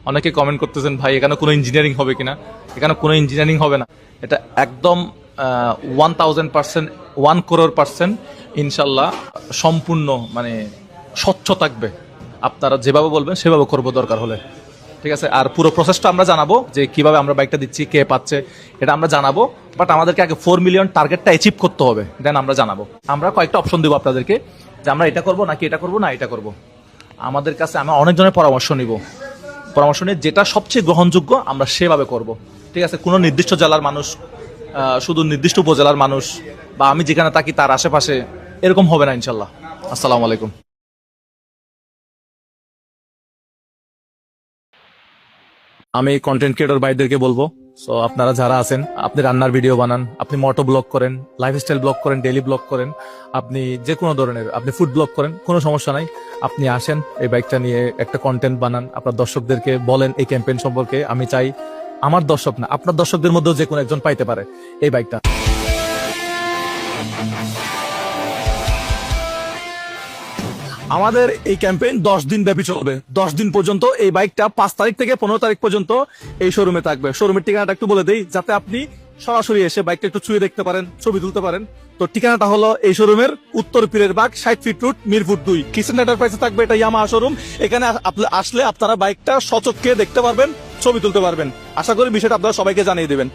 অনেকে কমেন্ট করতেছেন ভাই এখানে কোনো ইঞ্জিনিয়ারিং হবে কিনা। এখানে কোনো ইঞ্জিনিয়ারিং হবে না, এটা একদম 1000%, 1 crore% ইনশাল্লাহ সম্পূর্ণ মানে স্বচ্ছ থাকবে। আপনারা যেভাবে বলবেন সেভাবে করবো দরকার হলে, ঠিক আছে। আর পুরো প্রসেসটা আমরা জানাবো যে কিভাবে আমরা বাইকটা দিচ্ছি, কে পাচ্ছে, এটা আমরা জানাবো। বাট আমাদেরকে আগে 4 মিলিয়ন টার্গেটটা অ্যাচিভ করতে হবে, দেন আমরা জানাবো। আমরা কয়েকটা অপশন দিব আপনাদেরকে যে আমরা এটা করবো নাকি এটা করবো না এটা করবো। আমাদের কাছে আমরা অনেকজনের পরামর্শ নিব, পরামর্শ নিয়ে যেটা সবচেয়ে গ্রহণযোগ্য আমরা সেভাবে করব, ঠিক আছে। কোনো নির্দিষ্ট জেলার মানুষ, শুধু নির্দিষ্ট উপজেলার মানুষ বা আমি যেখানে থাকি তার আশেপাশে এরকম হবে না ইনশাল্লাহ। আসসালামু আলাইকুম। আমি কন্টেন্ট ক্রিয়েটর ভাইদেরকে বলবো, সো আপনারা যারা আছেন, আপনি রান্নার ভিডিও বানান, আপনি মোটো ব্লগ করেন, লাইফস্টাইল ব্লগ করেন, ডেইলি ব্লগ করেন, আপনি যে কোনো ধরনের, আপনি ফুড ব্লগ করেন, কোনো সমস্যা নাই। আপনি আসেন এই বাইকটা নিয়ে একটা কন্টেন্ট বানান, আপনার দর্শকদেরকে বলেন এই ক্যাম্পেইন সম্পর্কে। আমি চাই আমার দর্শক না, আপনার দর্শকদের মধ্যেও যে কোনো একজন পাইতে পারে এই বাইকটা। আমাদের এই ক্যাম্পেইন 10 দিন ব্যাপী চলবে। 10 দিন পর্যন্ত এই বাইকটা 5 তারিখ থেকে 15 তারিখ পর্যন্ত এই শোরুমে থাকবে। শোরুমের ঠিকানাটা একটু বলে দেই যাতে আপনি সরাসরি এসে বাইকটা একটু ছুঁয়ে দেখতে পারেন, ছবি তুলতে পারেন। তো ঠিকানাটা হলো এই শোরুমের Uttar Pirerbag 60 feet road, Mirpur 2, kitchen এন্টারপ্রাইজে থাকবে। এটা ইয়ামাহা শোরুম। এখানে আসলে আপনারা বাইকটা সচক্ষে দেখতে পারবেন, ছবি তুলতে পারবেন। আশা করি বিষয়টা আপনারা সবাইকে জানিয়ে দেবেন।